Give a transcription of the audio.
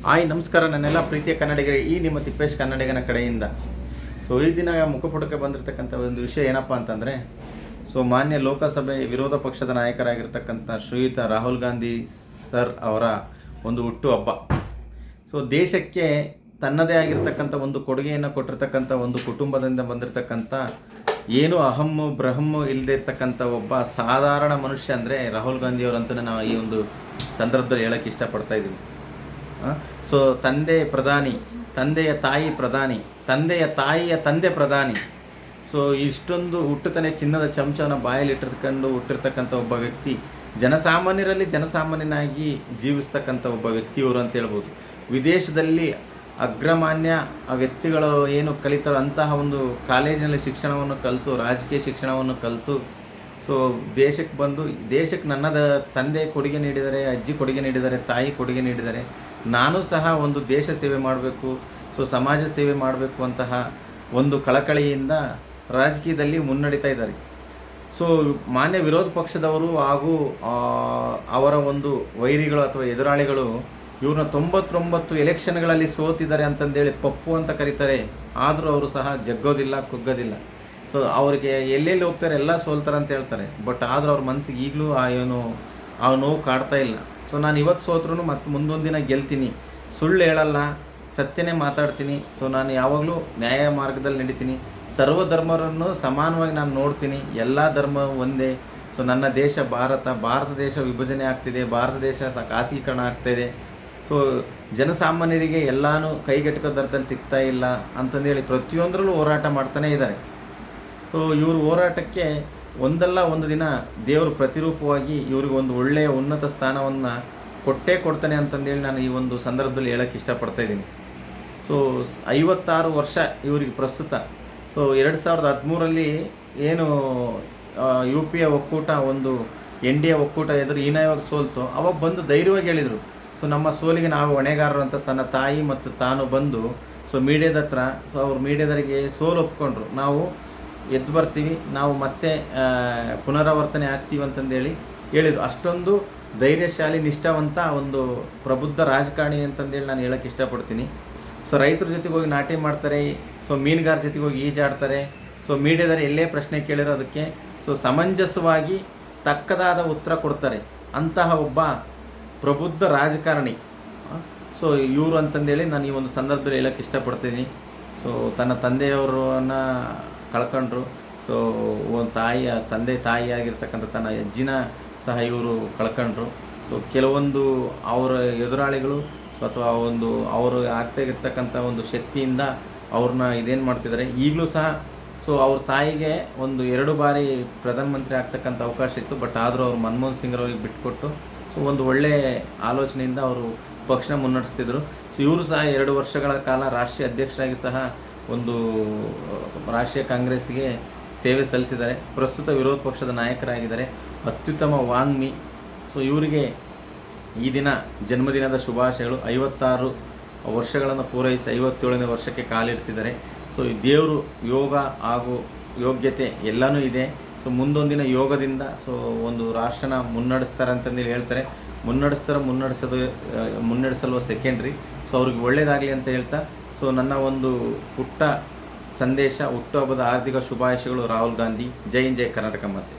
Hi ನಮಸ್ಕಾರ ನನ್ನೆಲ್ಲ ಪ್ರೀತಿಯ ಕನ್ನಡಿಗರೇ, ಈ ನಿಮ್ಮ ತಿಪ್ಪೇಶ್ ಕನ್ನಡಿಗನ ಕಡೆಯಿಂದ. ಈ ದಿನ ಮುಖಪುಟಕ್ಕೆ ಬಂದಿರತಕ್ಕಂಥ ಒಂದು ವಿಷಯ ಏನಪ್ಪ ಅಂತಂದರೆ, ಮಾನ್ಯ ಲೋಕಸಭೆ ವಿರೋಧ ಪಕ್ಷದ ನಾಯಕರಾಗಿರ್ತಕ್ಕಂಥ ಶ್ರೀಯುತ ರಾಹುಲ್ ಗಾಂಧಿ ಸರ್ ಅವರ ಒಂದು ಹುಟ್ಟುಹಬ್ಬ. ದೇಶಕ್ಕೆ ತನ್ನದೇ ಆಗಿರ್ತಕ್ಕಂಥ ಒಂದು ಕೊಡುಗೆಯನ್ನು ಕೊಟ್ಟಿರ್ತಕ್ಕಂಥ ಒಂದು ಕುಟುಂಬದಿಂದ ಬಂದಿರತಕ್ಕಂಥ ಏನು ಅಹಮ್ಮು ಬ್ರಹ್ಮು ಇಲ್ಲದೆ ಇರ್ತಕ್ಕಂಥ ಒಬ್ಬ ಸಾಧಾರಣ ಮನುಷ್ಯ ಅಂದರೆ ರಾಹುಲ್ ಗಾಂಧಿಯವರಂತಲೇ ನಾವು ಈ ಒಂದು ಸಂದರ್ಭದಲ್ಲಿ ಹೇಳೋಕ್ಕೆ ಇಷ್ಟಪಡ್ತಾ ಇದ್ದೀವಿ. ತಂದೆ ಪ್ರಧಾನಿ, ತಂದೆಯ ತಾಯಿ ಪ್ರಧಾನಿ, ತಂದೆಯ ತಾಯಿಯ ತಂದೆ ಪ್ರಧಾನಿ. ಇಷ್ಟೊಂದು ಹುಟ್ಟುತ್ತಾನೆ ಚಿನ್ನದ ಚಮಚವನ್ನು ಬಾಯಲ್ಲಿ ಇಟ್ಟಿರ್ಕೊಂಡು ಹುಟ್ಟಿರ್ತಕ್ಕಂಥ ಒಬ್ಬ ವ್ಯಕ್ತಿ, ಜನಸಾಮಾನ್ಯರಲ್ಲಿ ಜನಸಾಮಾನ್ಯನಾಗಿ ಜೀವಿಸ್ತಕ್ಕಂಥ ಒಬ್ಬ ವ್ಯಕ್ತಿಯವರು ಅಂತ ಹೇಳ್ಬೋದು. ವಿದೇಶದಲ್ಲಿ ಅಗ್ರಮಾನ್ಯ ವ್ಯಕ್ತಿಗಳು ಏನು ಕಲಿತಾರೋ ಅಂತಹ ಒಂದು ಕಾಲೇಜಿನಲ್ಲಿ ಶಿಕ್ಷಣವನ್ನು ಕಲಿತು, ರಾಜಕೀಯ ಶಿಕ್ಷಣವನ್ನು ಕಲಿತು ದೇಶಕ್ಕೆ ಬಂದು, ದೇಶಕ್ಕೆ ನನ್ನ ತಂದೆ ಕೊಡುಗೆ ನೀಡಿದ್ದಾರೆ, ಅಜ್ಜಿ ಕೊಡುಗೆ ನೀಡಿದ್ದಾರೆ, ತಾಯಿ ಕೊಡುಗೆ ನೀಡಿದ್ದಾರೆ, ನಾನು ಸಹ ಒಂದು ದೇಶ ಸೇವೆ ಮಾಡಬೇಕು, ಸಮಾಜ ಸೇವೆ ಮಾಡಬೇಕು ಅಂತಹ ಒಂದು ಕಳಕಳಿಯಿಂದ ರಾಜಕೀಯದಲ್ಲಿ ಮುನ್ನಡೀತಾ ಇದ್ದಾರೆ. ಮಾನ್ಯ ವಿರೋಧ ಪಕ್ಷದವರು ಹಾಗೂ ಅವರ ಒಂದು ವೈರಿಗಳು ಅಥವಾ ಎದುರಾಳಿಗಳು ಇವ್ರನ್ನ 99 ಎಲೆಕ್ಷನ್ಗಳಲ್ಲಿ ಸೋತಿದ್ದಾರೆ ಅಂತಂದೇಳಿ ಪಪ್ಪು ಅಂತ ಕರೀತಾರೆ. ಆದರೂ ಅವರು ಸಹ ಜಗ್ಗೋದಿಲ್ಲ, ಕುಗ್ಗೋದಿಲ್ಲ. ಅವರಿಗೆ ಎಲ್ಲೆಲ್ಲಿ ಹೋಗ್ತಾರೆ ಎಲ್ಲ ಸೋಲ್ತಾರೆ ಅಂತ ಹೇಳ್ತಾರೆ. ಬಟ್ ಆದರೂ ಅವ್ರ ಮನಸ್ಸಿಗೆ ಈಗಲೂ ಆ ನೋವು ಕಾಡ್ತಾ ಇಲ್ಲ. ನಾನು ಇವತ್ತು ಸೋತ್ರೂ ಮತ್ತು ಮುಂದೊಂದು ದಿನ ಗೆಲ್ತೀನಿ, ಸುಳ್ಳು ಹೇಳಲ್ಲ, ಸತ್ಯನೇ ಮಾತಾಡ್ತೀನಿ. ನಾನು ಯಾವಾಗಲೂ ನ್ಯಾಯ ಮಾರ್ಗದಲ್ಲಿ ನಡೀತೀನಿ, ಸರ್ವಧರ್ಮರನ್ನು ಸಮಾನವಾಗಿ ನಾನು ನೋಡ್ತೀನಿ, ಎಲ್ಲ ಧರ್ಮ ಒಂದೇ. ನನ್ನ ದೇಶ ಭಾರತ ದೇಶ ವಿಭಜನೆ ಆಗ್ತಿದೆ, ಭಾರತ ದೇಶ ಖಾಸಗೀಕರಣ ಆಗ್ತಾಯಿದೆ. ಜನಸಾಮಾನ್ಯರಿಗೆ ಎಲ್ಲನೂ ಕೈಗೆಟಕೋ ದರದಲ್ಲಿ ಸಿಗ್ತಾ ಇಲ್ಲ ಅಂತಂದೇಳಿ ಪ್ರತಿಯೊಂದರಲ್ಲೂ ಹೋರಾಟ ಮಾಡ್ತಾನೇ ಇದ್ದಾರೆ. ಇವರು ಹೋರಾಟಕ್ಕೆ ಒಂದಲ್ಲ ಒಂದು ದಿನ ದೇವರು ಪ್ರತಿರೂಪವಾಗಿ ಇವ್ರಿಗೆ ಒಂದು ಒಳ್ಳೆಯ ಉನ್ನತ ಸ್ಥಾನವನ್ನು ಕೊಡ್ತಾನೆ ಅಂತಂದೇಳಿ ನಾನು ಈ ಒಂದು ಸಂದರ್ಭದಲ್ಲಿ ಹೇಳೋಕ್ಕೆ ಇಷ್ಟಪಡ್ತಾ ಇದ್ದೀನಿ. 56 ವರ್ಷ ಇವರಿಗೆ ಪ್ರಸ್ತುತ. 2013ರಲ್ಲಿ ಏನು UPA ಒಕ್ಕೂಟ ಒಂದು NDA ಒಕ್ಕೂಟ ಎದುರು ಹೀನಾಯವಾಗಿ ಸೋಲ್ತು, ಅವಾಗ ಬಂದು ಧೈರ್ಯವಾಗಿ ಹೇಳಿದರು, ನಮ್ಮ ಸೋಲಿಗೆ ನಾವು ಹೊಣೆಗಾರರು ಅಂತ ತನ್ನ ತಾಯಿ ಮತ್ತು ತಾನು ಬಂದು ಮೀಡಿಯಾದ ಹತ್ರ ಅವ್ರು ಮೀಡಿಯಾದವರಿಗೆ ಸೋಲು ಒಪ್ಕೊಂಡ್ರು, ನಾವು ಎದ್ದು ಬರ್ತೀವಿ, ನಾವು ಮತ್ತೆ ಪುನರಾವರ್ತನೆ ಆಗ್ತೀವಿ ಅಂತಂದೇಳಿ ಹೇಳಿದರು. ಅಷ್ಟೊಂದು ಧೈರ್ಯಶಾಲಿ, ನಿಷ್ಠಾವಂತ ಒಂದು ಪ್ರಬುದ್ಧ ರಾಜಕಾರಣಿ ಅಂತಂದೇಳಿ ನಾನು ಹೇಳೋಕ್ಕೆ ಇಷ್ಟಪಡ್ತೀನಿ. ರೈತರ ಜೊತೆಗೆ ಹೋಗಿ ನಾಟಿ ಮಾಡ್ತಾರೆ, ಮೀನುಗಾರ ಜೊತೆಗೆ ಹೋಗಿ ಈಜಾಡ್ತಾರೆ. ಮೀಡಿಯಾದವರು ಎಲ್ಲೇ ಪ್ರಶ್ನೆ ಕೇಳಿರೋ ಅದಕ್ಕೆ ಸಮಂಜಸವಾಗಿ ತಕ್ಕದಾದ ಉತ್ತರ ಕೊಡ್ತಾರೆ. ಅಂತಹ ಒಬ್ಬ ಪ್ರಬುದ್ಧ ರಾಜಕಾರಣಿ ಇವರು ಅಂತಂದೇಳಿ ನಾನು ಈ ಒಂದು ಸಂದರ್ಭದಲ್ಲಿ ಹೇಳೋಕ್ಕೆ ಇಷ್ಟಪಡ್ತೀನಿ. ತನ್ನ ತಂದೆಯವರನ್ನು ಕಳ್ಕೊಂಡ್ರು. ಒಂದು ತಾಯಿಯಾಗಿರ್ತಕ್ಕಂಥ ತನ್ನ ಅಜ್ಜಿನ ಸಹ ಇವರು ಕಳ್ಕೊಂಡ್ರು. ಕೆಲವೊಂದು ಅವರ ಎದುರಾಳಿಗಳು ಅಥವಾ ಅವರು ಆಗ್ತಾಗಿರ್ತಕ್ಕಂಥ ಒಂದು ಶಕ್ತಿಯಿಂದ ಅವ್ರನ್ನ ಇದೇನು ಮಾಡ್ತಿದ್ದಾರೆ. ಈಗಲೂ ಸಹ ಅವ್ರ ತಾಯಿಗೆ 2 ಬಾರಿ ಪ್ರಧಾನಮಂತ್ರಿ ಆಗ್ತಕ್ಕಂಥ ಅವಕಾಶ ಇತ್ತು. ಬಟ್ ಆದರೂ ಅವರು ಮನಮೋಹನ್ ಸಿಂಗ್ರವ್ರಿಗೆ ಬಿಟ್ಟುಕೊಟ್ಟು ಒಂದು ಒಳ್ಳೆಯ ಆಲೋಚನೆಯಿಂದ ಅವರು ಪಕ್ಷನ ಮುನ್ನಡೆಸ್ತಿದ್ರು. ಇವರು ಸಹ 2 ವರ್ಷಗಳ ಕಾಲ ರಾಷ್ಟ್ರೀಯ ಅಧ್ಯಕ್ಷರಾಗಿ ಸಹ ಒಂದು ರಾಷ್ಟ್ರೀಯ ಕಾಂಗ್ರೆಸ್ಗೆ ಸೇವೆ ಸಲ್ಲಿಸಿದ್ದಾರೆ. ಪ್ರಸ್ತುತ ವಿರೋಧ ಪಕ್ಷದ ನಾಯಕರಾಗಿದ್ದಾರೆ. ಅತ್ಯುತ್ತಮ ವಾಗ್ಮಿ. ಇವರಿಗೆ ಈ ದಿನ ಜನ್ಮದಿನದ ಶುಭಾಶಯಗಳು. 56 ವರ್ಷಗಳನ್ನು ಪೂರೈಸಿ 57ನೇ ವರ್ಷಕ್ಕೆ ಕಾಲಿಡ್ತಿದ್ದಾರೆ. ಈ ದೇವರು, ಯೋಗ ಹಾಗೂ ಯೋಗ್ಯತೆ ಎಲ್ಲನೂ ಇದೆ. ಮುಂದೊಂದಿನ ಯೋಗದಿಂದ ಒಂದು ರಾಷ್ಟ್ರನ ಮುನ್ನಡೆಸ್ತಾರೆ ಅಂತಂದೇಳಿ ಹೇಳ್ತಾರೆ. ಮುನ್ನಡೆಸಲು ಸೆಕೆಂಡ್ರಿ. ಅವ್ರಿಗೆ ಒಳ್ಳೆಯದಾಗಲಿ ಅಂತ ಹೇಳ್ತಾ ನನ್ನ ಒಂದು ಪುಟ್ಟ ಸಂದೇಶ, ಹುಟ್ಟುಹಬ್ಬದ ಹಾರ್ದಿಕ ಶುಭಾಶಯಗಳು ರಾಹುಲ್ ಗಾಂಧಿ. ಜೈ ಹಿಂದ್, ಜೈ ಕರ್ನಾಟಕ ಮಾತೆ.